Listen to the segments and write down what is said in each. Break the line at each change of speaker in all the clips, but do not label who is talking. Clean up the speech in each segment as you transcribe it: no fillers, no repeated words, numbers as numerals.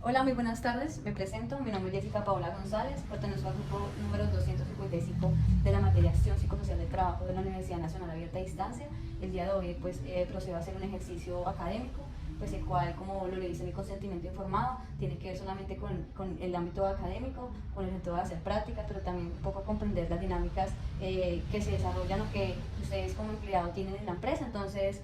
Hola, muy buenas tardes. Me presento. Mi nombre es Jessica Paola González. Pertenezco al grupo número 255 de la materia Acción Psicosocial del Trabajo de la Universidad Nacional Abierta a Distancia. El día de hoy procedo a hacer un ejercicio académico, pues el cual, como lo le dice mi consentimiento informado, tiene que ver solamente con el ámbito académico, con el método de hacer prácticas, pero también un poco comprender las dinámicas que se desarrollan o que ustedes como empleado tienen en la empresa. Entonces,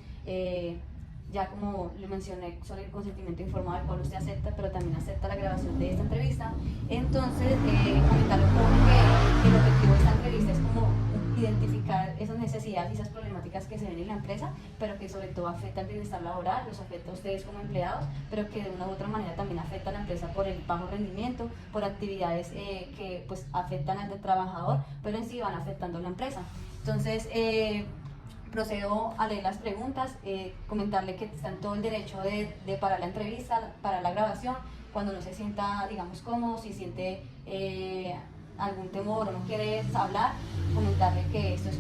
ya como le mencioné sobre el consentimiento informado, al cual usted acepta, pero también acepta la grabación de esta entrevista. Entonces, comentarle un poco que el objetivo de esta entrevista es como identificar esas necesidades y esas problemáticas que se ven en la empresa, pero que sobre todo afecta al bienestar laboral, los afecta a ustedes como empleados, pero que de una u otra manera también afecta a la empresa por el bajo rendimiento, por actividades que pues afectan al trabajador, pero en sí van afectando a la empresa. Entonces, procedo a leer las preguntas, comentarle que está en todo el derecho de parar la entrevista, parar la grabación, cuando no se sienta, digamos, cómodo, si siente algún temor o no quiere hablar, comentarle que estas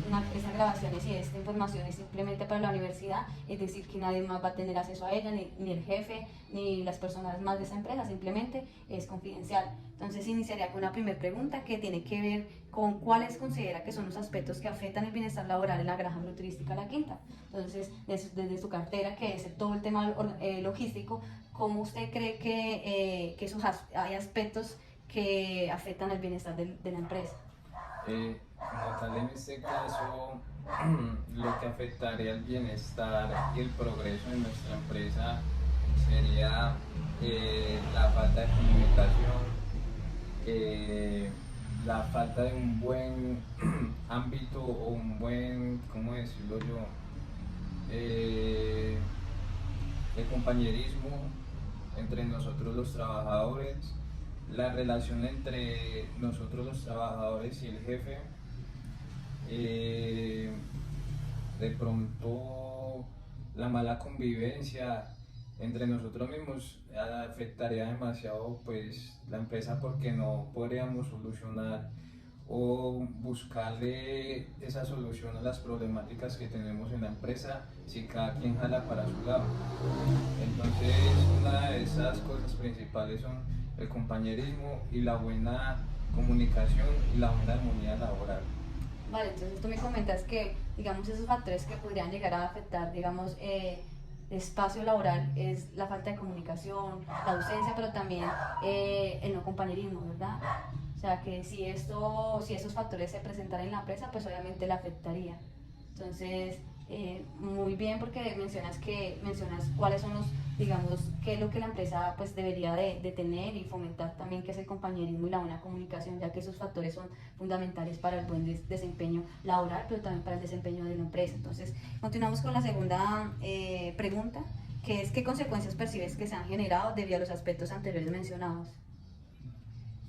grabaciones y esta información es simplemente para la universidad, es decir, que nadie más va a tener acceso a ella, ni el jefe, ni las personas más de esa empresa, simplemente es confidencial. Entonces iniciaría con una primera pregunta que tiene que ver con cuáles considera que son los aspectos que afectan el bienestar laboral en la granja agroturística La Quinta. Entonces, desde su cartera, que es todo el tema logístico, ¿cómo usted cree que hay aspectos que afectan el bienestar de la empresa?
Como tal, en este caso, lo que afectaría el bienestar y el progreso de nuestra empresa sería la falta de comunicación, la falta de un buen ámbito o un buen, ¿cómo decirlo yo? Eh, el compañerismo entre nosotros los trabajadores, la relación entre nosotros los trabajadores y el jefe, eh, de pronto la mala convivencia entre nosotros mismos afectaría demasiado pues la empresa, porque no podríamos solucionar o buscarle esa solución a las problemáticas que tenemos en la empresa si cada quien jala para su lado. Entonces, una de esas cosas principales son el compañerismo y la buena comunicación y la buena armonía laboral.
Vale, entonces tú me comentas que, digamos, esos factores que podrían llegar a afectar, digamos, espacio laboral es la falta de comunicación, la ausencia, pero también el no compañerismo, ¿verdad? O sea, que si esos factores se presentaran en la empresa, pues obviamente la afectaría. Entonces, muy bien, porque mencionas cuáles son digamos, qué es lo que la empresa pues debería de tener y fomentar también, que es el compañerismo y la buena comunicación, ya que esos factores son fundamentales para el buen desempeño laboral, pero también para el desempeño de la empresa. Entonces, continuamos con la segunda pregunta, que es: ¿qué consecuencias percibes que se han generado debido a los aspectos anteriores mencionados?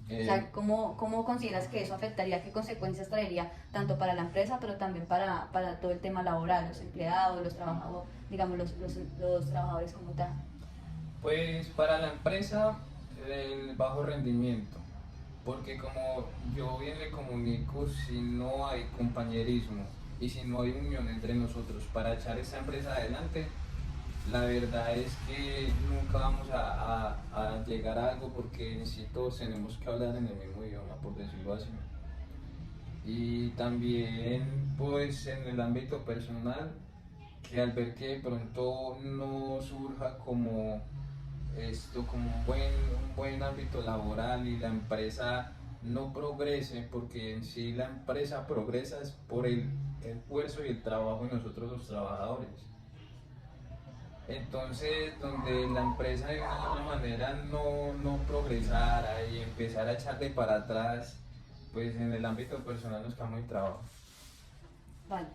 O
Eh,
sea, ¿cómo consideras que eso afectaría, qué consecuencias traería tanto para la empresa, pero también para todo el tema laboral, los empleados, los trabajadores, digamos, los trabajadores como tal?
pues para la empresa, el bajo rendimiento, porque como yo bien le comunico, si no hay compañerismo y si no hay unión entre nosotros para echar esta empresa adelante, la verdad es que nunca vamos a llegar a algo, porque en sí todos tenemos que hablar en el mismo idioma, por decirlo así. Y también pues en el ámbito personal, que al ver que de pronto no surja como como un buen ámbito laboral y la empresa no progrese, porque en sí la empresa progresa es por el esfuerzo y el trabajo de nosotros los trabajadores. Entonces, donde la empresa de una u otra manera no progresara y empezara a echarle para atrás, pues en el ámbito personal nos queda muy trabajo.
Vale.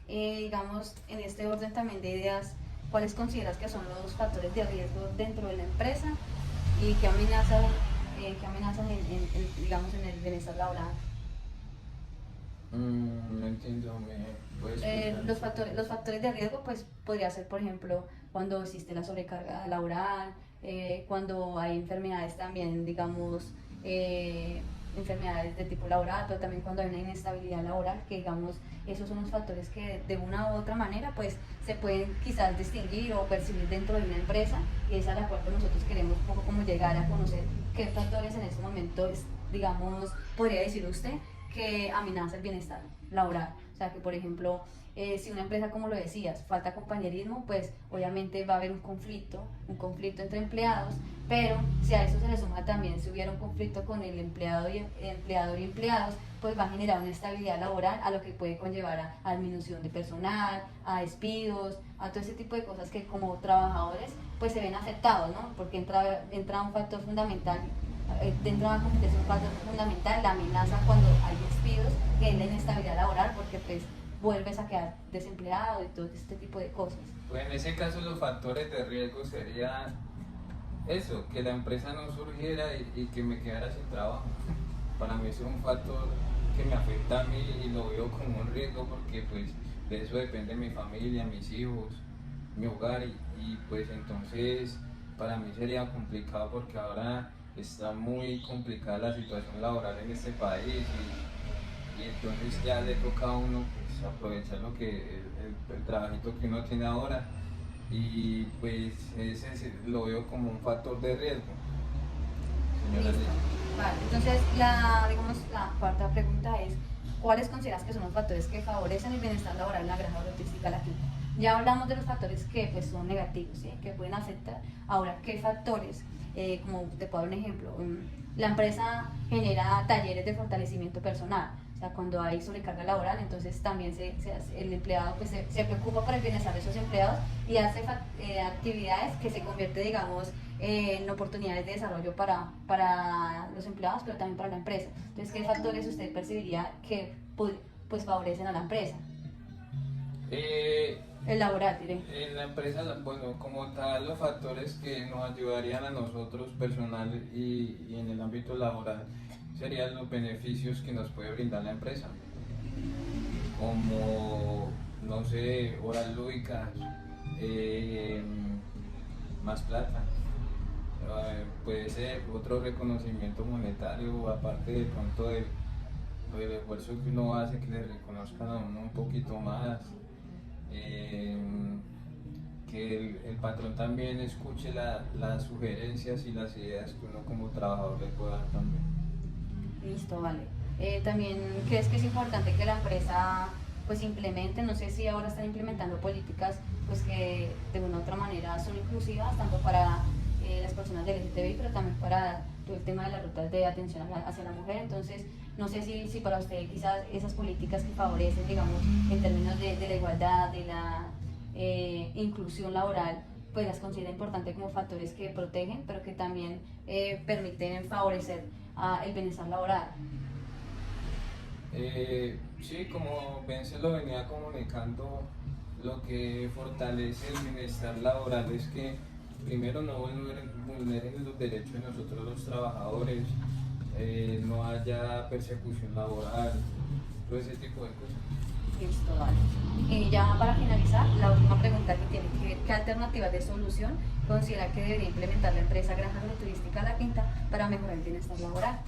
Digamos, en este orden también de ideas, ¿cuáles consideras que son los factores de riesgo dentro de la empresa y qué amenazan digamos, en el bienestar laboral?
No entiendo, ¿me puedes explicar?
Los factores de riesgo, pues podría ser, por ejemplo, cuando existe la sobrecarga laboral, cuando hay enfermedades también, digamos, enfermedades de tipo laboral, pero también cuando hay una inestabilidad laboral, que digamos, esos son los factores que de una u otra manera, pues se pueden quizás distinguir o percibir dentro de una empresa, y esa es a la cual pues, nosotros queremos poco como llegar a conocer qué factores en este momento, digamos, podría decir usted que amenaza el bienestar laboral. O sea, que por ejemplo, si una empresa, como lo decías, falta compañerismo, pues obviamente va a haber un conflicto entre empleados, pero si a eso se le suma también si hubiera un conflicto con el empleador y empleados, pues va a generar una estabilidad laboral, a lo que puede conllevar a disminución de personal, a despidos, a todo ese tipo de cosas que como trabajadores pues se ven afectados, ¿no? Porque entra un factor fundamental, dentro de la competencia un factor fundamental, la amenaza cuando hay despidos, que es la inestabilidad laboral, porque pues vuelves a quedar desempleado y todo este tipo de cosas.
Pues en ese caso los factores de riesgo serían eso, que la empresa no surgiera y que me quedara sin trabajo. Para mí eso es un factor que me afecta a mí y lo veo como un riesgo porque pues de eso depende mi familia, mis hijos, mi hogar y pues entonces para mí sería complicado porque ahora está muy complicada la situación laboral en este país y entonces ya le toca a uno pues aprovechar lo que el trabajito que uno tiene ahora y pues lo veo como un factor de riesgo. Señora
Listo. Vale, entonces digamos, la cuarta pregunta es, ¿cuáles consideras que son los factores que favorecen el bienestar laboral en la granja agroturística La Quinta? Ya hablamos de los factores que pues, son negativos, ¿sí? Que pueden afectar. Ahora, ¿qué factores? Como te puedo dar un ejemplo, la empresa genera talleres de fortalecimiento personal. O sea, cuando hay sobrecarga laboral, entonces también el empleado pues, se preocupa por el bienestar de esos empleados y hace actividades que se convierten, digamos, en oportunidades de desarrollo para los empleados, pero también para la empresa. Entonces, ¿qué factores usted percibiría que pues, favorecen a la empresa? El laboral, diré.
En la empresa, bueno, como tal, los factores que nos ayudarían a nosotros personal y en el ámbito laboral serían los beneficios que nos puede brindar la empresa, como, no sé, horas lúdicas, más plata, puede ser otro reconocimiento monetario, aparte de pronto del esfuerzo que uno hace, que le reconozcan a uno un poquito más. Que el patrón también escuche las sugerencias y las ideas que uno como trabajador le pueda dar también.
Listo, vale. También, ¿crees que es importante que la empresa pues implemente, no sé si ahora están implementando políticas pues que de una u otra manera son inclusivas, tanto para las personas del LGTBI, pero también para todo el tema de las rutas de atención hacia la mujer? Entonces, no sé si para usted quizás esas políticas que favorecen, digamos, en términos de la igualdad, de la inclusión laboral, pues las considera importantes como factores que protegen, pero que también permiten favorecer el bienestar laboral.
Sí, como Ben se lo venía comunicando, lo que fortalece el bienestar laboral es que primero no vulneren los derechos de nosotros los trabajadores, no haya persecución laboral, todo ese tipo de cosas.
Listo, vale. Y ya para finalizar, la última pregunta que tiene que ver, ¿qué alternativas de solución considera que debería implementar la empresa Granja Agroturística La Quinta para mejorar el bienestar laboral?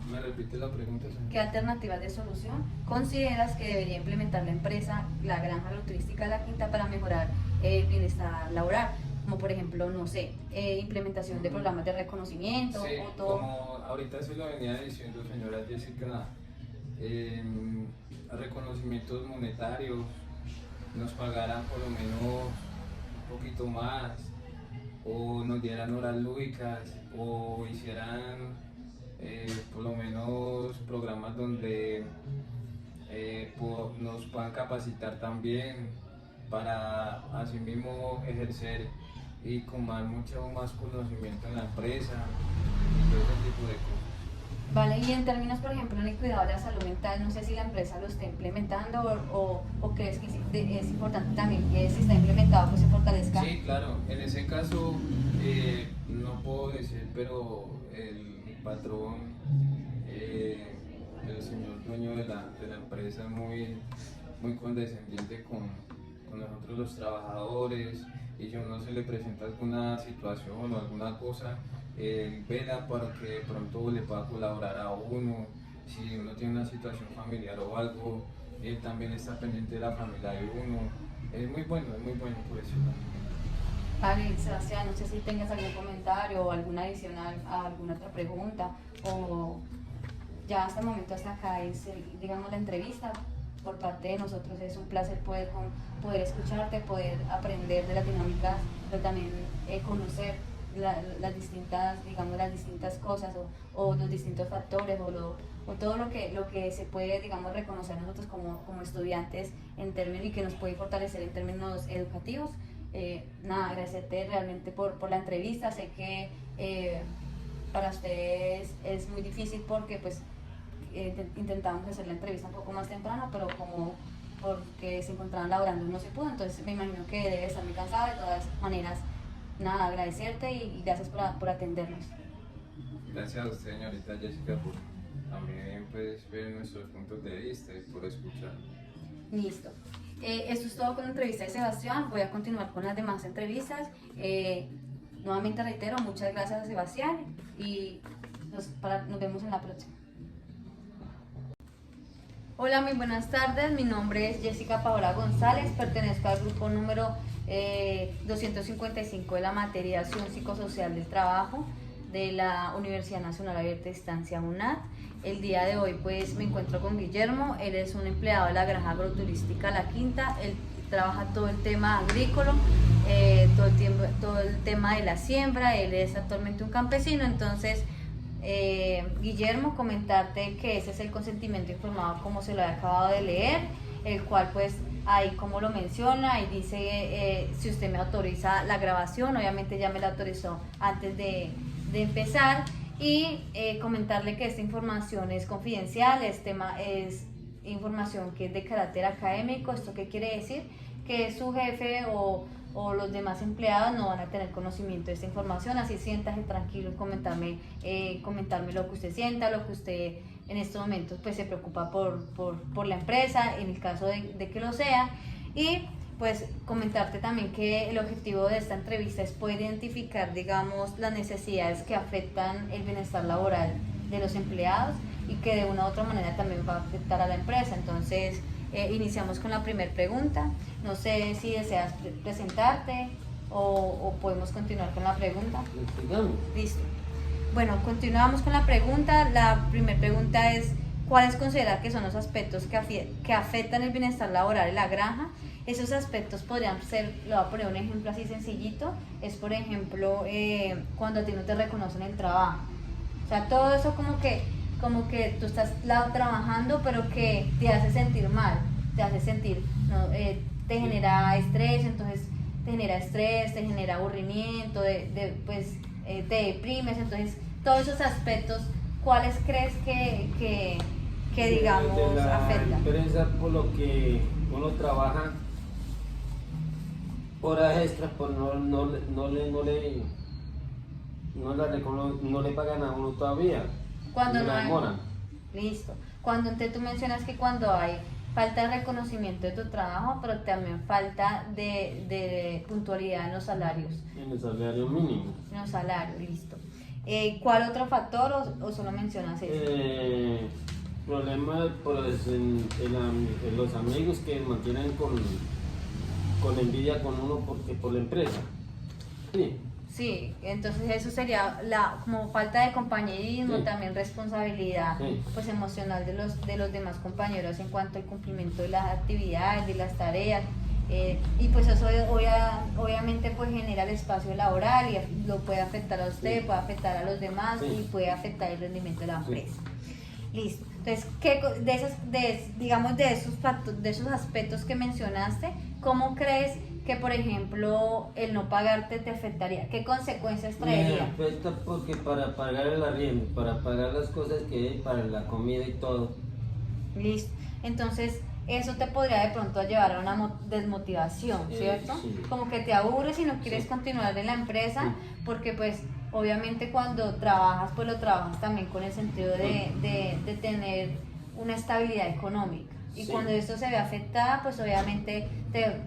¿Me repite la pregunta, señor?
¿Qué alternativas de solución consideras que debería implementar la Granja Agroturística La Quinta para mejorar el bienestar laboral? Como por ejemplo, no sé, implementación de programas de reconocimiento
Sí,
o todo.
como ahorita se lo venía diciendo, señora Jessica, reconocimientos monetarios, nos pagaran por lo menos un poquito más, o nos dieran horas lúdicas, o hicieran por lo menos programas donde nos puedan capacitar también para así mismo ejercer y tomar mucho más conocimiento en la empresa y todo ese tipo de cosas.
Vale, y en términos, por ejemplo, en el cuidado de la salud mental, no sé si la empresa lo está implementando o crees que es importante también que si está implementado, pues se fortalezca.
Sí, claro, en ese caso no puedo decir, pero el patrón, el señor dueño de la empresa es muy condescendiente con nosotros los trabajadores y si uno se le presenta alguna situación o alguna cosa, vela para que de pronto le pueda colaborar a uno, si uno tiene una situación familiar o algo, él también está pendiente de la familia de uno. Es muy bueno por eso.
Vale, Sebastián, no sé si tengas algún comentario o alguna adicional a alguna otra pregunta, o ya hasta el momento, hasta acá es, digamos, la entrevista. Por parte de nosotros es un placer poder escucharte, poder aprender de las dinámicas, pero también conocer las distintas, digamos, las distintas cosas o los distintos factores o todo lo que se puede, digamos, reconocer nosotros como estudiantes en términos y que nos puede fortalecer en términos educativos. Nada, agradecerte realmente por la entrevista. Sé que para ustedes es muy difícil porque pues intentamos hacer la entrevista un poco más temprano, pero como porque se encontraban laborando no se pudo, entonces me imagino que debe estar muy cansada. De todas maneras, nada, agradecerte y gracias por atendernos.
Gracias a usted, señorita Jessica, por también pues, ver nuestros puntos de vista y por escuchar.
Listo. Esto es todo con la entrevista de Sebastián. Voy a continuar con las demás entrevistas. Nuevamente reitero, muchas gracias a Sebastián y nos vemos en la próxima. Hola, muy buenas tardes. Mi nombre es Jessica Paola González. Pertenezco al grupo número 255 de la materia Acción Psicosocial del Trabajo de la Universidad Nacional Abierta de Distancia UNAD. El día de hoy pues me encuentro con Guillermo. Él es un empleado de la granja agroturística La Quinta. Él trabaja todo el tema agrícola, todo el tema de la siembra. Él es actualmente un campesino. Entonces, Guillermo, comentarte que ese es el consentimiento informado como se lo he acabado de leer, el cual pues ahí como lo menciona, ahí dice si usted me autoriza la grabación. Obviamente ya me la autorizó antes de empezar, y comentarle que esta información es confidencial, es información que es de carácter académico. ¿Esto qué quiere decir? Que su jefe o los demás empleados no van a tener conocimiento de esta información, así siéntase tranquilo en comentarme lo que usted sienta, lo que usted en estos momentos pues se preocupa por la empresa, en el caso de que lo sea. Y pues comentarte también que el objetivo de esta entrevista es poder identificar, digamos, las necesidades que afectan el bienestar laboral de los empleados y que de una u otra manera también va a afectar a la empresa. Entonces, iniciamos con la primera pregunta. No sé si deseas presentarte o podemos continuar con la pregunta. Listo. Bueno, continuamos con la pregunta. La primera pregunta es: ¿cuáles considera que son los aspectos que afectan el bienestar laboral en la granja? Esos aspectos podrían ser, le voy a poner un ejemplo así sencillito, es por ejemplo cuando a ti no te reconocen el trabajo. O sea, todo eso como que tú estás trabajando, pero que te hace sentir mal, te hace sentir, ¿no? Te genera estrés, entonces te genera aburrimiento, te deprimes. Entonces, todos esos aspectos, ¿cuáles crees que digamos
de la
afectan?
empresa, por lo que uno trabaja horas extras, pues no le pagan a uno todavía.
Cuando no
la
hay,
demoran.
listo. Cuando tú mencionas que cuando hay falta de reconocimiento de tu trabajo, pero también falta de puntualidad en los salarios.
En el salario mínimo.
En los salarios, listo. ¿Cuál otro factor o solo mencionas eso?
Problemas pues, en los amigos que mantienen con envidia con uno por la empresa. Sí.
Sí, entonces eso sería como falta de compañerismo,
sí.
También responsabilidad,
sí.
Pues emocional de los demás compañeros en cuanto al cumplimiento de las actividades, de las tareas, y pues eso obviamente pues genera el espacio laboral y lo puede afectar a usted,
sí.
Puede afectar a los demás,
sí.
Y puede afectar el rendimiento de la empresa.
Sí.
Listo. Entonces, de esos aspectos que mencionaste, ¿cómo crees que, por ejemplo, el no pagarte te afectaría? ¿Qué consecuencias
Me
traería?
afecta porque para pagar el arriendo, para pagar las cosas que hay, para la comida y todo.
Listo. Entonces, eso te podría de pronto llevar a una desmotivación, ¿cierto?
Sí.
Como que te aburres y no quieres
Sí.
continuar en la empresa,
Sí.
porque pues obviamente cuando trabajas, pues lo trabajas también con el sentido de tener una estabilidad económica. Y
Sí.
cuando esto se ve afectada, pues obviamente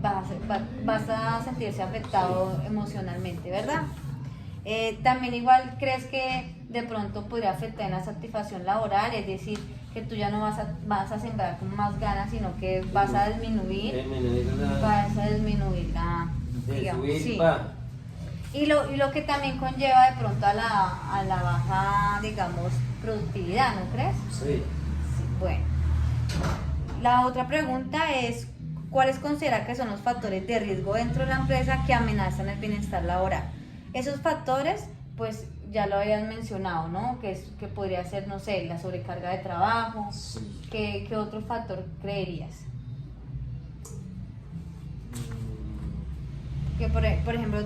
vas a sentirse afectado
Sí.
emocionalmente, ¿verdad? También igual crees que de pronto podría afectar en la satisfacción laboral, es decir, que tú ya no vas a sembrar con más ganas, sino que vas a disminuir,
De
digamos,
subir,
sí. Y lo que también conlleva de pronto a la baja, digamos, productividad, ¿no crees?
Sí.
Sí, bueno. La otra pregunta es, ¿cuáles considera que son los factores de riesgo dentro de la empresa que amenazan el bienestar laboral? Esos factores, pues ya lo habían mencionado, ¿no? Que podría ser, no sé, la sobrecarga de trabajo.
Sí.
¿Qué otro factor creerías? Que por ejemplo,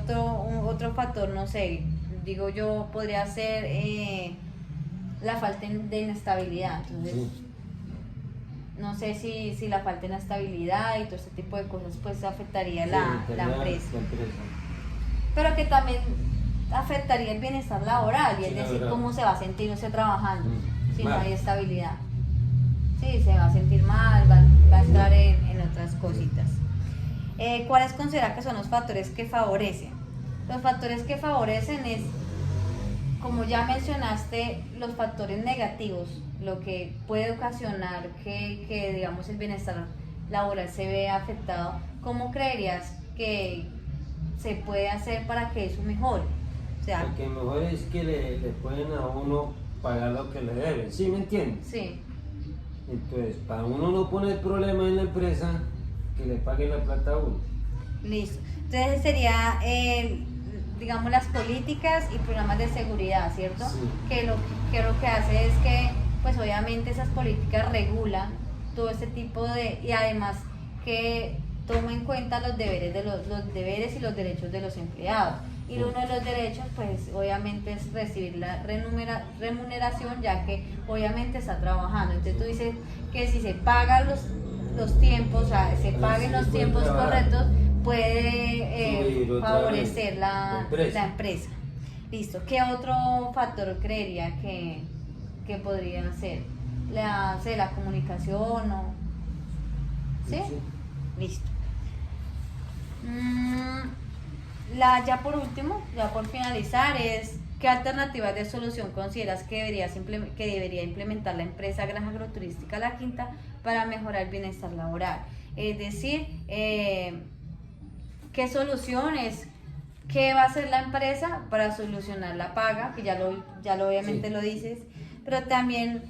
otro factor, no sé, digo yo, podría ser la falta de inestabilidad. Entonces,
Sí.
no sé si la falta de inestabilidad y todo este tipo de cosas pues afectaría
Sí,
la
afectaría
empresa.
la empresa.
Pero que también afectaría el bienestar laboral, y es
Sí,
decir,
laboral.
cómo se va a sentir usted trabajando si no
Mal.
hay estabilidad. Sí, se va a sentir mal, va a entrar en otras cositas. ¿Cuáles considera que son los factores que favorecen? Los factores que favorecen es, como ya mencionaste, los factores negativos, lo que puede ocasionar que digamos el bienestar laboral se vea afectado. ¿Cómo creerías que se puede hacer para que eso mejore? O sea,
Lo que mejor es que le pueden a uno pagar lo que le deben, ¿sí me entiendes?
sí,
Entonces, para uno no poner problema en la empresa, que le paguen la plata a uno.
listo. Entonces sería, digamos, las políticas y programas de seguridad, ¿cierto?
Sí.
Que lo que hace es que, pues obviamente esas políticas regulan todo ese tipo y además que toma en cuenta los deberes los deberes y los derechos de los empleados. Y uno de los derechos, pues obviamente es recibir la remuneración, ya que obviamente está trabajando. Entonces tú dices que si se pagan los tiempos, o sea, se paguen los tiempos correctos, puede favorecer la empresa. Listo. ¿Qué otro factor creería que podría ser? La comunicación o... ¿Sí?
Sí.
Listo. Ya por último, ya por finalizar, es ¿qué alternativas de solución consideras que debería implementar la empresa Granja Agroturística La Quinta para mejorar el bienestar laboral? Es decir, ¿qué soluciones, qué va a hacer la empresa para solucionar la paga? Que ya lo obviamente
Sí.
lo dices, pero también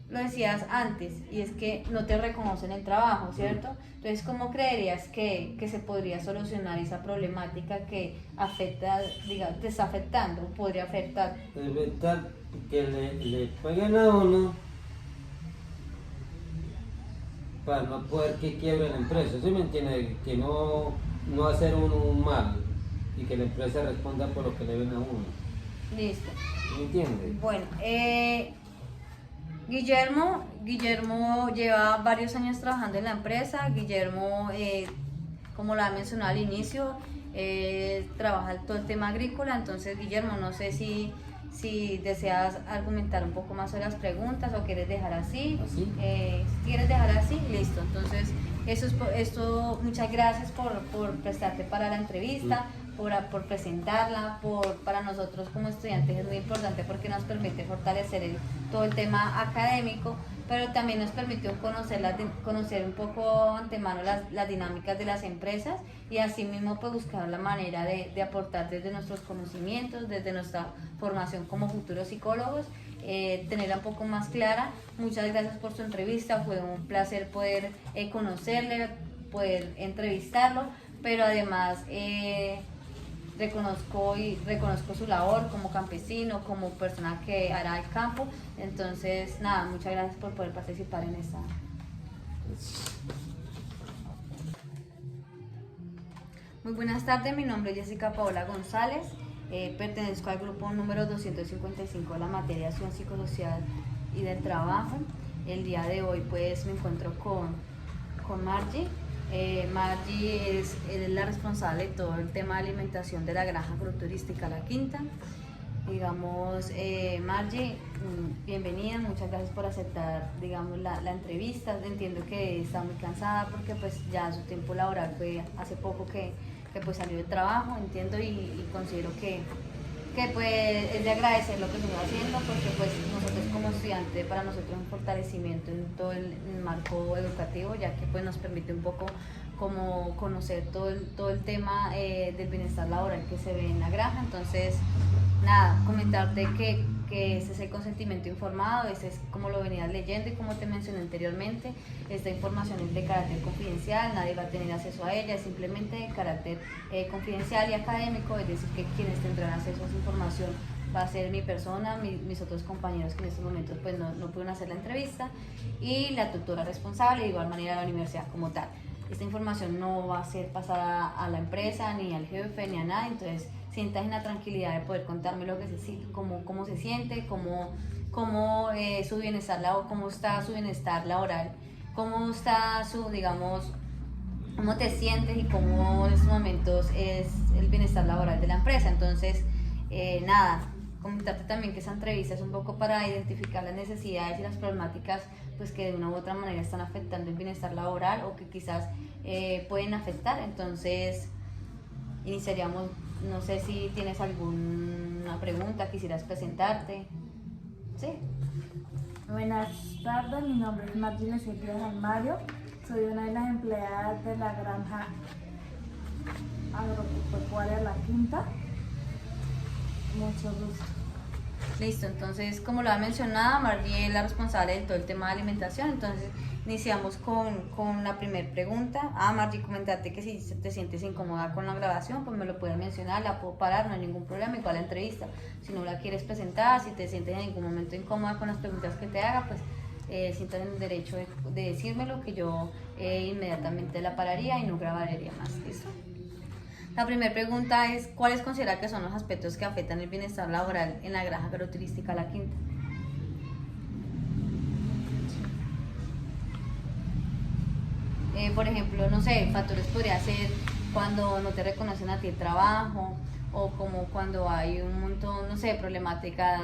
lo decías antes, y es que no te reconocen el trabajo, ¿cierto? Entonces, ¿cómo creerías que se podría solucionar esa problemática que afecta, digamos, te está afectando, podría afectar?
Es verdad que le paguen a uno para no poder que quiebre la empresa, ¿sí me entiende? Que no hacer uno un mal y que la empresa responda por lo que le ven a uno,
Listo.
¿sí me entiende?
Bueno, Guillermo lleva varios años trabajando en la empresa. Guillermo, como lo ha mencionado al inicio, trabaja todo el tema agrícola. Entonces, Guillermo, no sé si deseas argumentar un poco más sobre las preguntas o quieres dejar así.
¿Así?
Si quieres dejar así, listo. Entonces, esto, muchas gracias por prestarte para la entrevista, por presentarla, para nosotros como estudiantes es muy importante porque nos permite fortalecer todo el tema académico, pero también nos permitió conocer un poco antemano las dinámicas de las empresas y asimismo pues buscar la manera de aportar desde nuestros conocimientos, desde nuestra formación como futuros psicólogos, tenerla un poco más clara. Muchas gracias por su entrevista, fue un placer poder conocerle, poder entrevistarlo, pero además reconozco su labor como campesino, como persona que hará el campo. Entonces, nada, muchas gracias por poder participar en esta. Muy buenas tardes, mi nombre es Jessica Paola González, pertenezco al grupo número 255 de la materia Acción Psicosocial y del Trabajo. El día de hoy pues me encuentro con Margie. Margie es la responsable de todo el tema de alimentación de la Granja Agroturística La Quinta. Digamos, Margie, bienvenida, muchas gracias por aceptar, digamos, la entrevista. Entiendo que está muy cansada porque pues ya su tiempo laboral fue hace poco que pues salió del trabajo, entiendo, y considero que pues es de agradecer lo que se está haciendo porque pues nosotros como estudiantes, para nosotros es un fortalecimiento en todo el marco educativo, ya que pues nos permite un poco como conocer todo el tema del bienestar laboral que se ve en la granja. Entonces, nada, comentarte que ese es el consentimiento informado, ese es como lo venías leyendo y como te mencioné anteriormente, esta información es de carácter confidencial, nadie va a tener acceso a ella, es simplemente de carácter confidencial y académico, es decir, que quienes tendrán acceso a esa información va a ser mi persona, mis otros compañeros que en estos momentos pues no pudieron hacer la entrevista, y la tutora responsable, de igual manera la universidad como tal. Esta información no va a ser pasada a la empresa, ni al jefe, ni a nadie, entonces sientas en la tranquilidad de poder contarme lo que se siente, cómo se siente, su bienestar laboral, cómo está su bienestar laboral, cómo está digamos, cómo te sientes y cómo en estos momentos es el bienestar laboral de la empresa. Entonces, nada, comentarte también que esa entrevista es un poco para identificar las necesidades y las problemáticas pues que de una u otra manera están afectando el bienestar laboral o que quizás pueden afectar. Entonces, iniciaríamos, no sé si tienes alguna pregunta, quisieras presentarte. Sí.
Buenas tardes, mi nombre es Martínez Silvia Mario, soy una de las empleadas de la granja agropecuaria La Quinta. Mucho gusto.
Listo, entonces como lo ha mencionado, Margie es la responsable de todo el tema de alimentación, entonces iniciamos con la primera pregunta. Margie, comentarte que si te sientes incómoda con la grabación, pues me lo puedes mencionar, la puedo parar, no hay ningún problema, igual la entrevista. Si no la quieres presentar, si te sientes en ningún momento incómoda con las preguntas que te haga, pues sientas en el derecho de decírmelo, que yo inmediatamente la pararía y no grabaría más. ¿Listo? La primera pregunta es, ¿cuáles considera que son los aspectos que afectan el bienestar laboral en la granja agroturística La Quinta? Por ejemplo, no sé, factores podría ser cuando no te reconocen a ti el trabajo, o como cuando hay un montón, no sé, problemáticas,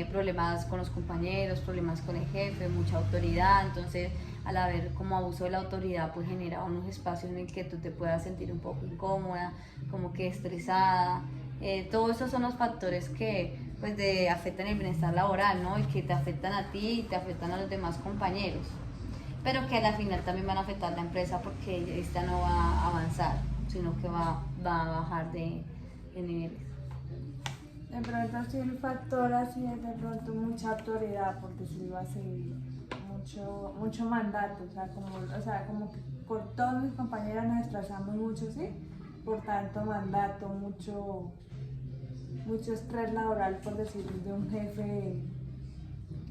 problemas con los compañeros, problemas con el jefe, mucha autoridad. Entonces, al haber como abuso de la autoridad, pues genera unos espacios en el que tú te puedas sentir un poco incómoda, como que estresada. Todos esos son los factores que pues afectan el bienestar laboral, ¿no? Y que te afectan a ti y te afectan a los demás compañeros, pero que a la final también van a afectar a la empresa, porque esta no va a avanzar, sino que va a bajar de niveles.
De pronto sí el factor así es de pronto mucha autoridad, porque sí va a seguir mucho mandato, o sea, como que por todos mis compañeros nos estresamos mucho, ¿sí? Por tanto mandato, mucho estrés laboral, por decirlo, de un jefe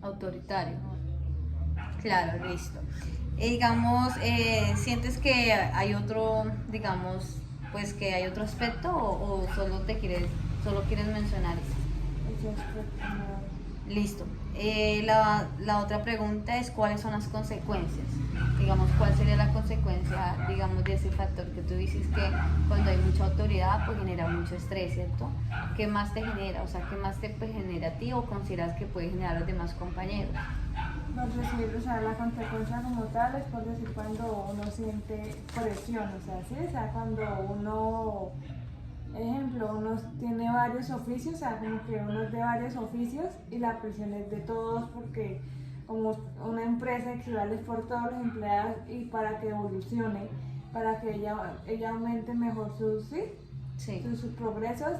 Autoritario. Claro, listo. Digamos, ¿sientes que hay otro, digamos, pues que hay otro aspecto, o solo quieres mencionar eso?
ese aspecto no.
Listo. La otra pregunta es, ¿cuáles son las consecuencias? Digamos, ¿cuál sería la consecuencia, digamos, de ese factor que tú dices que cuando hay mucha autoridad pues genera mucho estrés, ¿cierto? ¿Qué más te genera? O sea, ¿qué más te genera a ti o consideras que puede generar a los demás compañeros?
Por decir, o sea, la consecuencia como tal es por decir cuando uno siente presión, o sea, ¿sí? O sea, cuando uno, ejemplo, uno tiene varios oficios, o sea, como que uno es de varios oficios y la presión es de todos, porque como una empresa equivale por todos los empleados, y para que evolucione, para que ella aumente mejor sus progresos,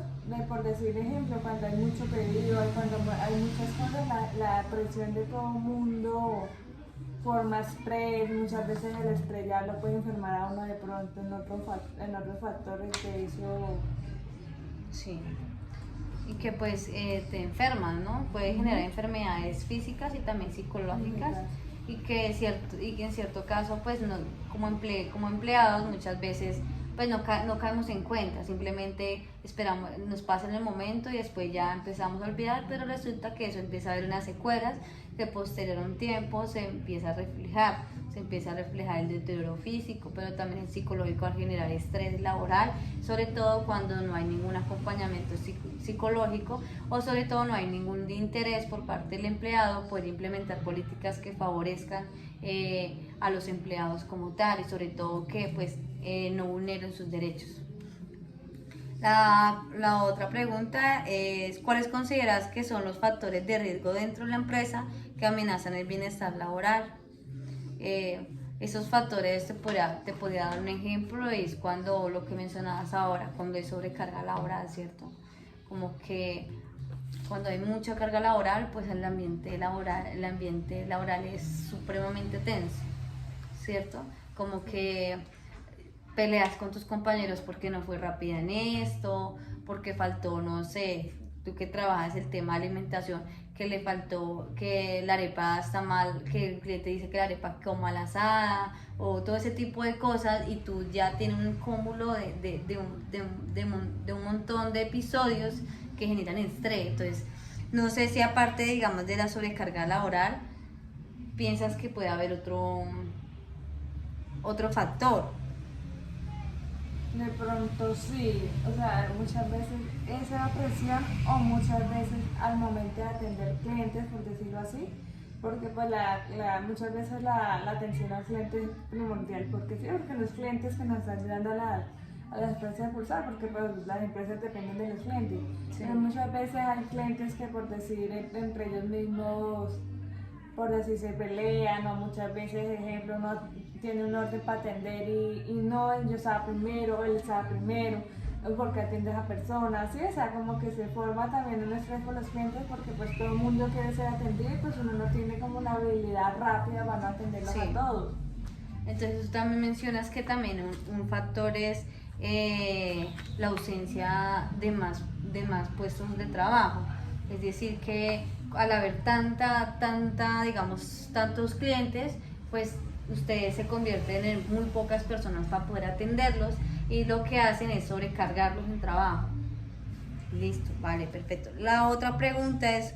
por decir ejemplo, cuando hay mucho pedido, cuando hay muchas cosas, la presión de todo el mundo forma estrés, muchas veces el estrés ya lo puede enfermar a uno de pronto en otros factores de eso.
Sí. Y que pues te enferman, ¿no? Puede generar enfermedades físicas y también psicológicas, y que en cierto caso pues no, como empleados muchas veces pues no caemos en cuenta, simplemente esperamos, nos pasa en el momento y después ya empezamos a olvidar, pero resulta que eso empieza a haber unas secuelas que posterior a un tiempo se empieza a reflejar el deterioro físico, pero también el psicológico, al generar estrés laboral, sobre todo cuando no hay ningún acompañamiento psicológico, o sobre todo no hay ningún interés por parte del empleado por implementar políticas que favorezcan a los empleados como tal, y sobre todo que pues no vulneren sus derechos. La otra pregunta es, ¿cuáles consideras que son los factores de riesgo dentro de la empresa que amenazan el bienestar laboral? esos factores te podría dar un ejemplo, es cuando lo que mencionabas ahora, cuando hay sobrecarga laboral, ¿cierto? Como que cuando hay mucha carga laboral, pues el ambiente laboral es supremamente tenso, ¿cierto? Como que peleas con tus compañeros porque no fue rápida en esto, porque faltó, no sé, tú que trabajas el tema de alimentación, que le faltó, que la arepa está mal, que el cliente dice que la arepa quedó mal asada, o todo ese tipo de cosas, y tú ya tienes un cúmulo de un montón de episodios que generan estrés. Entonces, no sé si aparte, digamos, de la sobrecarga laboral, piensas que puede haber otro factor.
De pronto sí, o sea, muchas veces esa presión o muchas veces al momento de atender clientes, por decirlo así, porque pues muchas veces la atención al cliente es primordial, porque sí, porque los clientes que nos están ayudando a las empresas a impulsar, porque pues las empresas dependen de los clientes,
Sí.
pero muchas veces hay clientes que por decir entre ellos mismos, por decir se pelean, o muchas veces, ejemplo, uno tiene un orden para atender y no, yo estaba primero, él estaba primero, porque atiende a esa persona, ¿sí? O sea, como que se forma también un estrés con los clientes porque pues todo el mundo quiere ser atendido y pues uno no tiene como la habilidad rápida para no atenderlos
Sí.
a todos.
Entonces tú también mencionas que también un factor es la ausencia de más puestos de trabajo. Es decir, que al haber digamos, tantos clientes, pues ustedes se convierten en muy pocas personas para poder atenderlos y lo que hacen es sobrecargarlos en trabajo. Listo, vale, perfecto. La otra pregunta es,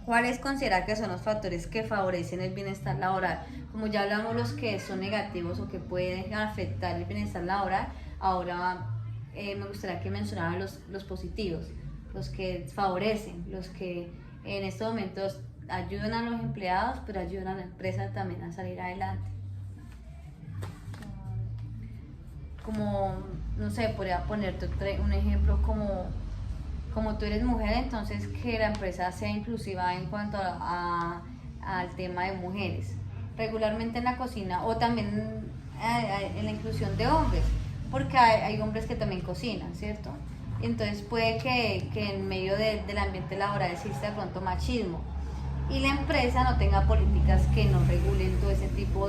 ¿cuáles considera que son los factores que favorecen el bienestar laboral? Como ya hablamos los que son negativos o que pueden afectar el bienestar laboral, ahora me gustaría que mencionaran los positivos, los que favorecen, los que en estos momentos ayudan a los empleados, pero ayudan a la empresa también a salir adelante. Como, no sé, podría ponerte un ejemplo como tú eres mujer, entonces que la empresa sea inclusiva en cuanto al tema de mujeres, regularmente en la cocina, o también en la inclusión de hombres, porque hay hombres que también cocinan, ¿cierto? Entonces puede que en medio del ambiente laboral exista de pronto machismo y la empresa no tenga políticas que no regulen todo ese tipo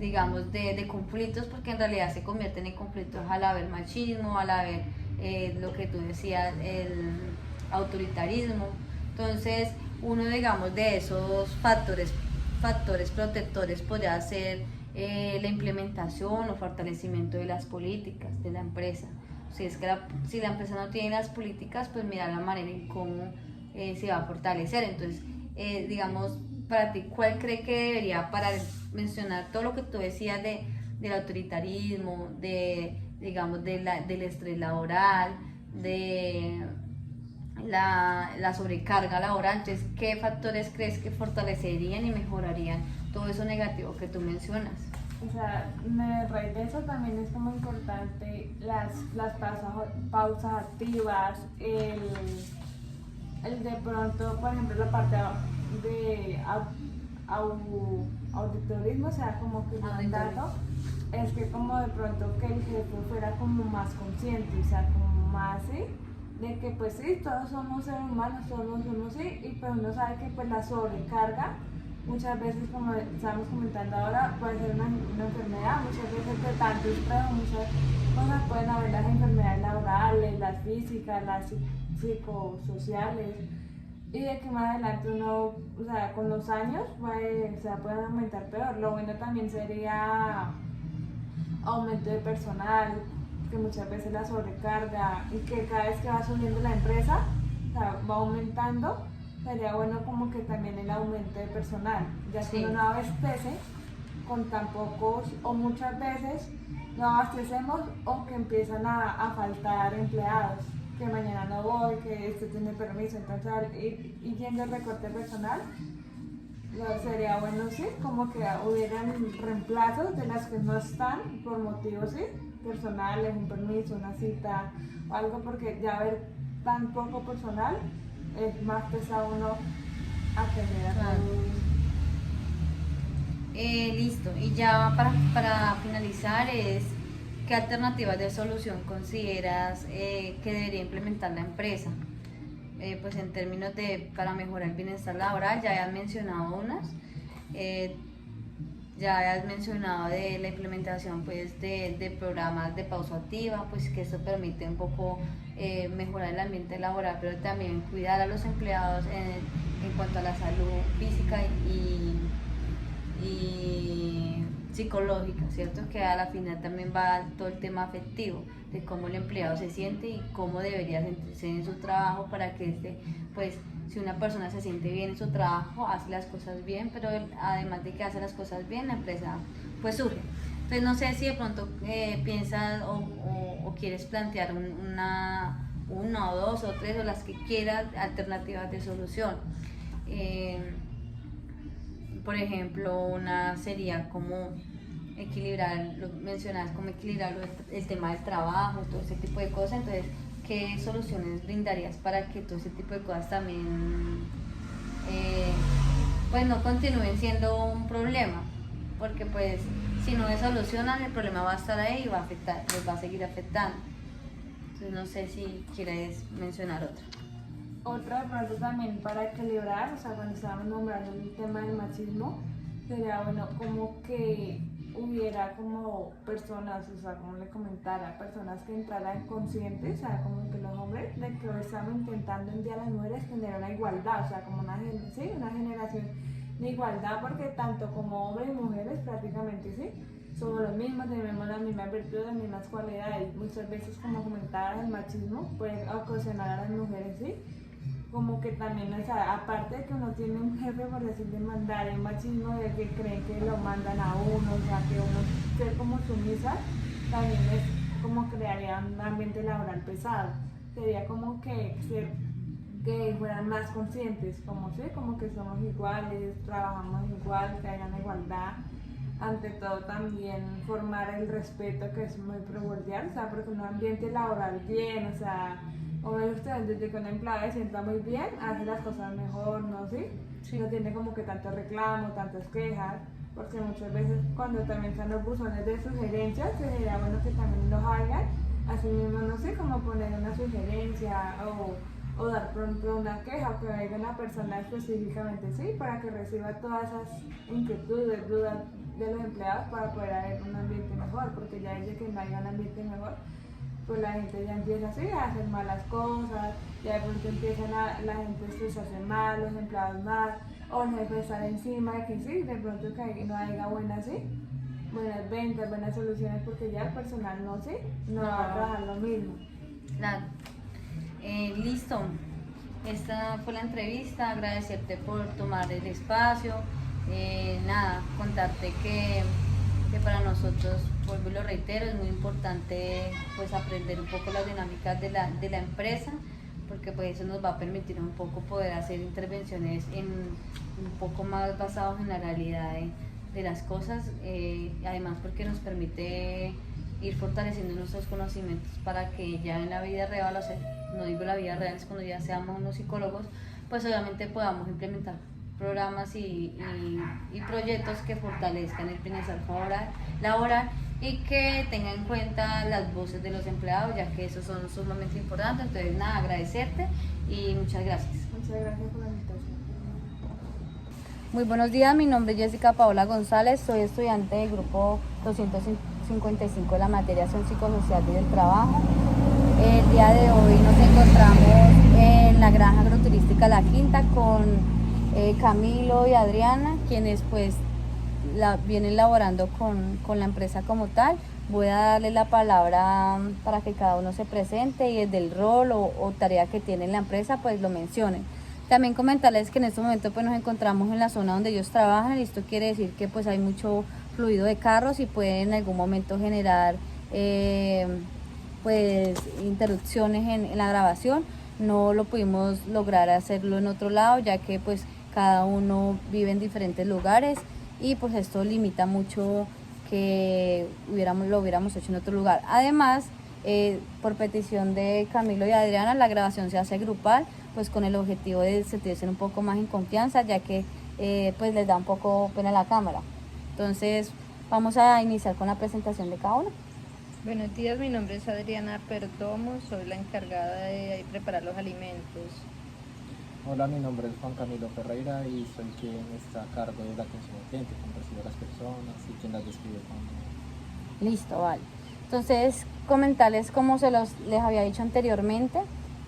digamos, de conflictos, porque en realidad se convierten en conflictos al haber machismo, al haber lo que tú decías, el autoritarismo. Entonces, uno, digamos, de esos factores protectores podría ser la implementación o fortalecimiento de las políticas de la empresa. Si la empresa no tiene las políticas, pues mira la manera en cómo se va a fortalecer. Entonces, digamos, para ti, ¿cuál cree que debería, para mencionar todo lo que tú decías del autoritarismo, digamos, del estrés laboral, de la sobrecarga laboral? Entonces, ¿qué factores crees que fortalecerían y mejorarían todo eso negativo que tú mencionas?
O sea, a raíz de eso también es como importante las pausas activas, el de pronto, por ejemplo, la parte de auditorismo, o sea, como que el mandato es que como de pronto que el jefe fuera como más consciente, o sea, como más así, de que pues sí, todos somos seres humanos, todos somos sí, y pues uno sabe que pues la sobrecarga muchas veces, como estamos comentando ahora, puede ser una enfermedad, muchas veces de tanto estrés, muchas cosas pueden haber, las enfermedades laborales, las físicas, las psicosociales, y de que más adelante uno, o sea, con los años pueden aumentar peor. Lo bueno también sería aumento de personal, que muchas veces la sobrecarga y que cada vez que va subiendo la empresa, o sea, va aumentando. Sería bueno como que también el aumento de personal, ya que uno no abastece con tan pocos, o muchas veces no abastecemos o que empiezan a faltar empleados, que mañana no voy, que este tiene permiso, entonces y yendo el recorte personal, sería bueno sí, como que hubieran reemplazos de las que no están por motivos sí, personales, un permiso, una cita o algo, porque ya ver tan poco personal es más pesado uno atender a todos.
Listo, y ya para finalizar es, ¿qué alternativas de solución consideras que debería implementar la empresa? Pues en términos de, para mejorar el bienestar laboral, ya has mencionado unas, ya has mencionado de la implementación pues de programas de pausa activa, pues que eso permite un poco mejorar el ambiente laboral, pero también cuidar a los empleados en cuanto a la salud física y psicológica, ¿cierto? Que a la final también va todo el tema afectivo, de cómo el empleado se siente y cómo debería sentirse en su trabajo para que pues, si una persona se siente bien en su trabajo, hace las cosas bien, pero además de que hace las cosas bien, la empresa pues surge. Entonces no sé si de pronto piensas o quieres plantear una o dos o tres o las que quieras alternativas de solución. Por ejemplo, una sería como equilibrar, lo mencionas como equilibrar el tema del trabajo, todo ese tipo de cosas. Entonces, ¿qué soluciones brindarías para que todo ese tipo de cosas también pues no continúen siendo un problema? Porque pues si no se solucionan, el problema va a estar ahí y va a afectar, les va a seguir afectando. Entonces no sé si quieres mencionar otra.
Otra de pronto también para equilibrar, o sea, cuando estábamos nombrando el tema del machismo, sería bueno como que hubiera como personas, o sea, como le comentara, personas que entraran conscientes, o sea, como que los hombres, de que hoy estamos intentando en día las mujeres generar una igualdad, o sea, como una generación de igualdad, porque tanto como hombres y mujeres prácticamente, ¿sí? Somos los mismos, tenemos las mismas virtudes, las mismas cualidades. Muchas veces, como comentaba, el machismo puede ocasionar a las mujeres, ¿sí? Como que también, o sea, aparte de que uno tiene un jefe, por decirle, mandar, el machismo de que creen que lo mandan a uno, o sea, que uno ser como sumisa, también es como crearía un ambiente laboral pesado. Sería como que fueran más conscientes, como sí, como que somos iguales, trabajamos igual, que haya una igualdad. Ante todo también formar el respeto, que es muy primordial, o sea, porque un ambiente laboral bien, o sea, desde que un empleado se sienta muy bien, hace las cosas mejor, ¿no? ¿Sí?
Sí.
No tiene como que tanto reclamo, tantas quejas, porque muchas veces cuando también están los buzones de sugerencias, sería bueno que también los hagan, así mismo, no sé, como poner una sugerencia o dar pronto una queja, o que venga una persona específicamente, sí, para que reciba todas esas inquietudes, dudas de los empleados para poder haber un ambiente mejor, porque ya desde que no haya un ambiente mejor, pues la gente ya empieza así a hacer malas cosas, ya de pronto empiezan la gente a estresarse mal, los empleados mal, o el jefe estar encima de que sí, de pronto que no haya buenas ventas, buenas soluciones, porque ya el personal no va a trabajar lo mismo.
Claro. Listo. Esta fue la entrevista, agradecerte por tomar el espacio. Nada, contarte que para nosotros, vuelvo y lo reitero, es muy importante pues aprender un poco las dinámicas de la empresa, porque pues eso nos va a permitir un poco poder hacer intervenciones un poco más basados en la realidad de las cosas, además porque nos permite ir fortaleciendo nuestros conocimientos para que ya en la vida real, o sea, no digo la vida real, es cuando ya seamos unos psicólogos, pues obviamente podamos implementar programas y proyectos que fortalezcan el bienestar laboral y que tengan en cuenta las voces de los empleados, ya que esos son sumamente importantes. Entonces, nada, agradecerte y muchas gracias.
Muchas gracias por la invitación.
Muy buenos días, mi nombre es Jessica Paola González, soy estudiante del grupo 255 de la materia Acción Psicosocial y del Trabajo. El día de hoy nos encontramos en la granja agroturística La Quinta con Camilo y Adriana, quienes pues vienen laborando con la empresa como tal. Voy a darle la palabra para que cada uno se presente y desde el rol o tarea que tiene en la empresa pues lo mencionen. También comentarles que en este momento pues nos encontramos en la zona donde ellos trabajan, y esto quiere decir que pues hay mucho fluido de carros y puede en algún momento generar pues interrupciones en la grabación. No lo pudimos lograr hacerlo en otro lado, ya que pues cada uno vive en diferentes lugares y pues esto limita mucho que lo hubiéramos hecho en otro lugar. Además, por petición de Camilo y Adriana, la grabación se hace grupal, pues con el objetivo de sentirse un poco más en confianza, ya que pues les da un poco pena la cámara. Entonces, vamos a iniciar con la presentación de cada uno.
Buenos días, mi nombre es Adriana Perdomo, soy la encargada de preparar los alimentos.
Hola, mi nombre es Juan Camilo Ferreira y soy quien está a cargo de la atención al cliente, quien recibe a las personas y quien las describe cuando...
Listo, vale. Entonces, comentarles como les había dicho anteriormente,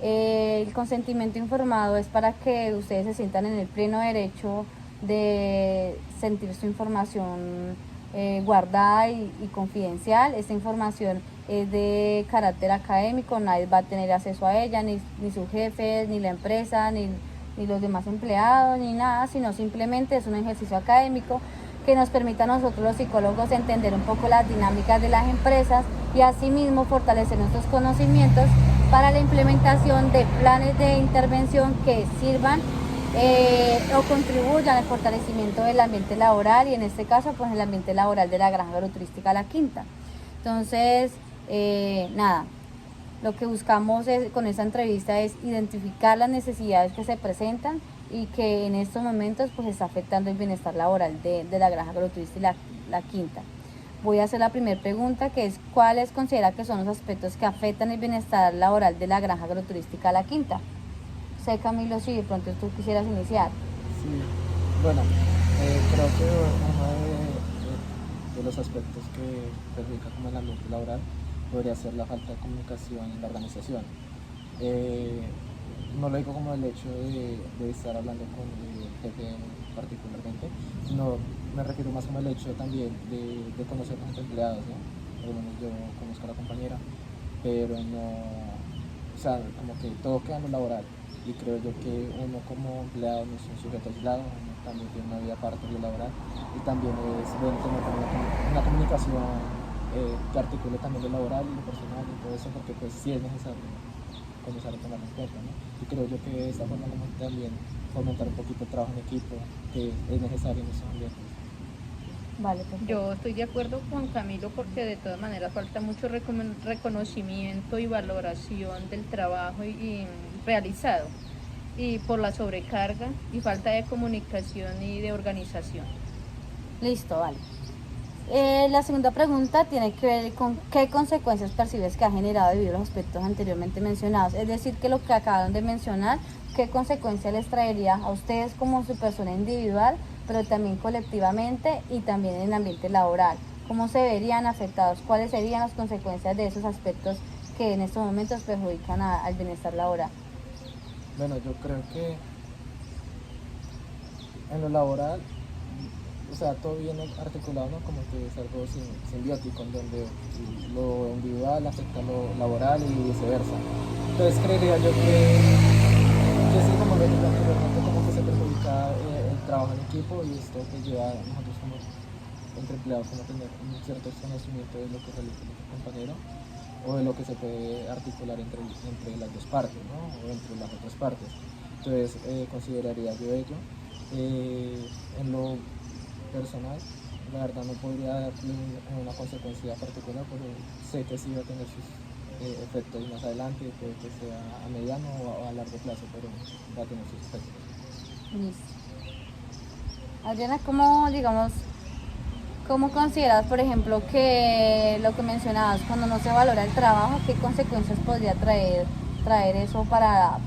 el consentimiento informado es para que ustedes se sientan en el pleno derecho de sentir su información guardada y confidencial. Esta información es de carácter académico, nadie va a tener acceso a ella, ni sus jefes, ni la empresa, ni los demás empleados, ni nada, sino simplemente es un ejercicio académico que nos permita a nosotros los psicólogos entender un poco las dinámicas de las empresas y asimismo fortalecer nuestros conocimientos para la implementación de planes de intervención que sirvan o contribuyan al fortalecimiento del ambiente laboral y en este caso pues el ambiente laboral de la granja agroturística La Quinta. Entonces, nada, lo que buscamos con esta entrevista es identificar las necesidades que se presentan y que en estos momentos pues está afectando el bienestar laboral de la granja agroturística La Quinta. Voy a hacer la primera pregunta, que es ¿cuáles considera que son los aspectos que afectan el bienestar laboral de la granja agroturística La Quinta? Sé, Camilo, si de pronto tú quisieras iniciar.
Sí, bueno, creo que uno de los aspectos que perjudica como el ambiente laboral podría ser la falta de comunicación en la organización. No lo digo como el hecho de estar hablando con el jefe particularmente, sino me refiero más como el hecho también de conocer a los empleados, ¿no? Por lo menos yo conozco a la compañera, pero no, o sea, como que todo queda en lo laboral. Y creo yo que uno como empleado no es un sujeto aislado, uno también tiene una vida aparte de lo laboral y también es bueno tener una comunicación que articule también lo laboral y lo personal y todo eso, porque pues sí es necesario comenzar a tomarlo en cuenta, ¿no? Y creo yo que de esta forma como también fomentar un poquito el trabajo en equipo que es necesario en estos ambientes.
Vale, perfecto.
Yo estoy de acuerdo con Camilo porque de todas maneras falta mucho reconocimiento y valoración del trabajo y realizado y por la sobrecarga y falta de comunicación y de organización.
Listo, vale. La segunda pregunta tiene que ver con qué consecuencias percibes que ha generado debido a los aspectos anteriormente mencionados. Es decir, que lo que acaban de mencionar, ¿qué consecuencias les traería a ustedes como su persona individual, pero también colectivamente y también en el ambiente laboral? ¿Cómo se verían afectados? ¿Cuáles serían las consecuencias de esos aspectos que en estos momentos perjudican al bienestar laboral?
Bueno, yo creo que en lo laboral, o sea, todo viene articulado, ¿no? Como que es algo simbiótico, en donde lo individual afecta lo laboral y viceversa. Entonces creería yo que sí, como lo dije anteriormente, como que se perjudica el trabajo en equipo y esto que lleva a nosotros como entre empleados como tener un cierto conocimiento de lo que realiza nuestro compañero o de lo que se puede articular entre las dos partes, ¿no? O entre las otras partes. Entonces consideraría yo ello. En lo personal, la verdad no podría darle una consecuencia particular, pero sé que sí va a tener sus efectos más adelante, puede que sea a mediano o a largo plazo, pero va a tener sus efectos.
Listo. Adriana, ¿cómo consideras, por ejemplo, que lo que mencionabas, cuando no se valora el trabajo, qué consecuencias podría traer eso para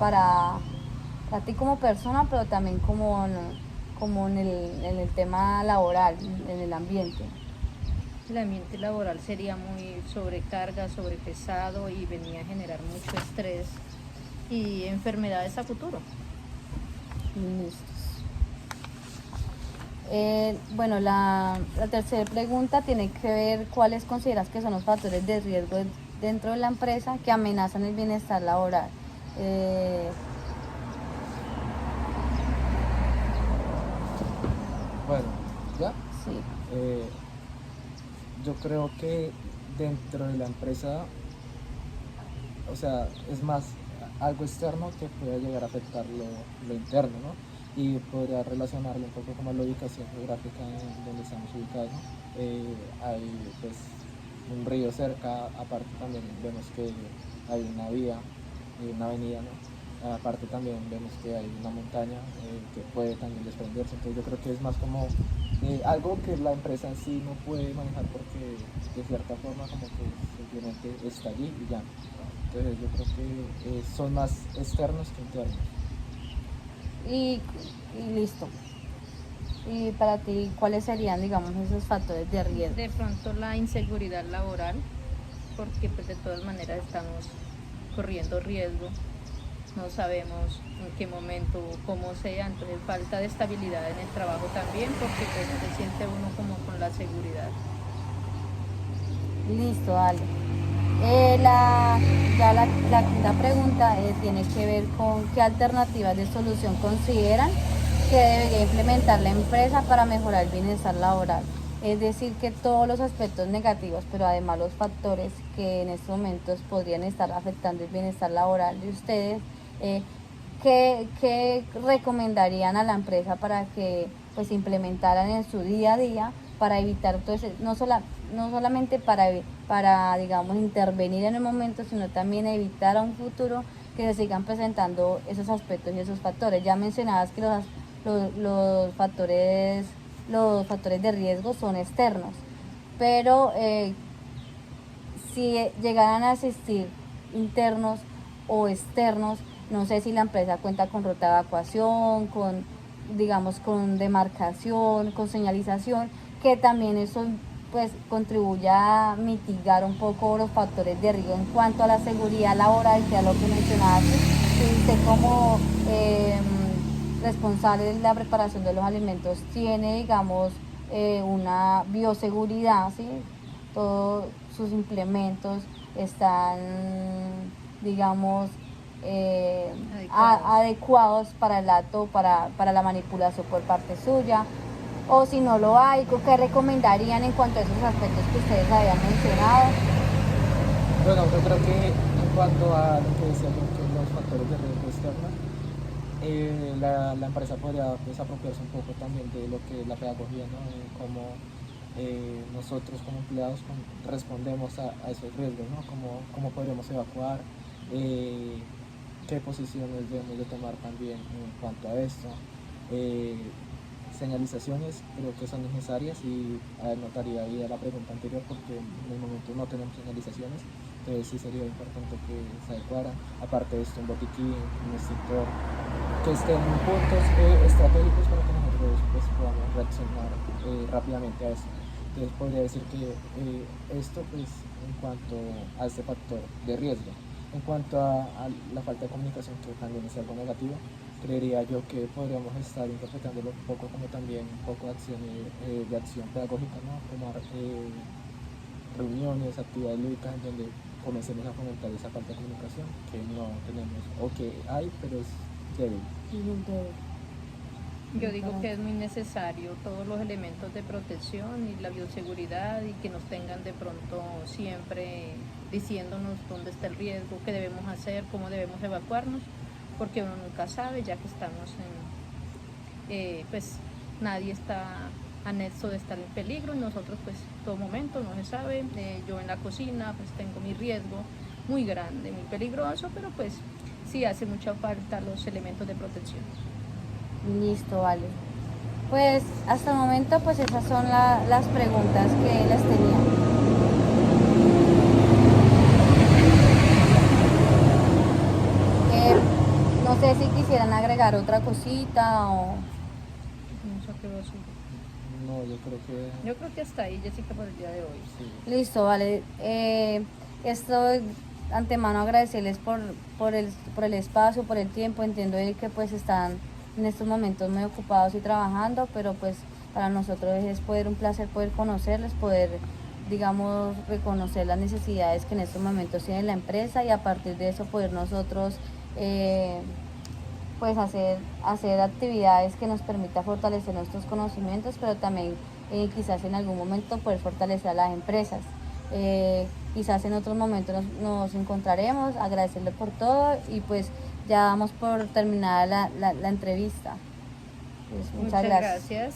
ti como persona, pero también como en el tema laboral, en el ambiente?
El ambiente laboral sería muy sobrecarga, sobrepesado y venía a generar mucho estrés y enfermedades a futuro.
Listos. Bueno, la tercera pregunta tiene que ver cuáles consideras que son los factores de riesgo dentro de la empresa que amenazan el bienestar laboral.
Bueno, ¿ya?
Sí.
Yo creo que dentro de la empresa, o sea, es más algo externo que puede llegar a afectar lo interno, ¿no? Y podría relacionarlo un poco como la ubicación geográfica en donde estamos ubicados, ¿no? Hay pues un río cerca, aparte también vemos que hay una vía y una avenida, ¿no? aparte también vemos que hay una montaña que puede también desprenderse, entonces yo creo que es más como algo que la empresa en sí no puede manejar porque de cierta forma como que simplemente está allí y ya. Entonces yo creo que son más externos que internos.
Y listo. Y para ti, ¿cuáles serían, digamos, esos factores de riesgo?
De pronto la inseguridad laboral, porque pues de todas maneras estamos corriendo riesgo, no sabemos en qué momento, cómo sea, entonces falta de estabilidad en el trabajo también, porque pues no se siente uno como con la seguridad.
Listo, dale. La quinta pregunta tiene que ver con qué alternativas de solución consideran que debería implementar la empresa para mejorar el bienestar laboral. Es decir, que todos los aspectos negativos, pero además los factores que en estos momentos podrían estar afectando el bienestar laboral de ustedes, ¿qué recomendarían a la empresa para que pues implementaran en su día a día para evitar todo ese, no solamente para digamos intervenir en el momento, sino también evitar a un futuro que se sigan presentando esos aspectos y esos factores? Ya mencionabas que los factores de riesgo son externos, pero si llegaran a existir internos o externos, no sé si la empresa cuenta con ruta de evacuación, digamos con demarcación, con señalización, que también eso pues contribuya a mitigar un poco los factores de riesgo en cuanto a la seguridad laboral, que es lo que mencionaste. Si usted como responsable de la preparación de los alimentos tiene, digamos, una bioseguridad, ¿sí? Todos sus implementos están, digamos, adecuados para el acto, para la manipulación por parte suya. O si no lo hay, ¿qué recomendarían en cuanto a esos aspectos que ustedes habían mencionado?
Bueno, yo creo que en cuanto a lo que decía yo, que los factores de riesgo externo, la empresa podría pues, apropiarse un poco también de lo que es la pedagogía, ¿no? Cómo nosotros como empleados respondemos a esos riesgos, ¿no? Cómo podríamos evacuar, qué posiciones debemos de tomar también en cuanto a esto. Señalizaciones creo que son necesarias y anotaría ahí a la pregunta anterior porque en el momento no tenemos señalizaciones, entonces sí sería importante que se adecuaran. Aparte de esto, un botiquín, un extintor, que estén en puntos estratégicos para que nosotros pues, podamos reaccionar rápidamente a eso. Entonces podría decir que esto pues en cuanto a este factor de riesgo. En cuanto a la falta de comunicación, que también es algo negativo, creería yo que podríamos estar interpretándolo un poco como también un poco de acción pedagógica, ¿no? Como reuniones, actividades lúdicas en donde comencemos a fomentar esa falta de comunicación que no tenemos o que hay, pero es débil.
Yo digo que es muy necesario todos los elementos de protección y la bioseguridad y que nos tengan de pronto siempre diciéndonos dónde está el riesgo, qué debemos hacer, cómo debemos evacuarnos, porque uno nunca sabe, ya que estamos en, pues nadie está anexo de estar en peligro y nosotros pues todo momento no se sabe, yo en la cocina pues tengo mi riesgo muy grande, muy peligroso, pero pues sí hace mucha falta los elementos de protección.
Listo, vale. Pues hasta el momento pues esas son las preguntas que les tenía. No sé si quisieran agregar otra cosita o...
No sé qué va a decir.
No, yo creo que
hasta ahí, Jessica, por el día de hoy.
sí.
Listo, vale. Esto antemano agradecerles por el espacio, por el tiempo. Entiendo que pues están en estos momentos muy ocupados y trabajando, pero pues para nosotros es un placer poder conocerles, poder, digamos, reconocer las necesidades que en estos momentos tiene la empresa y a partir de eso poder nosotros pues hacer actividades que nos permita fortalecer nuestros conocimientos, pero también quizás en algún momento poder fortalecer a las empresas. Quizás en otros momentos nos encontraremos, agradecerle por todo y pues ya damos por terminada la entrevista. Pues, muchas gracias.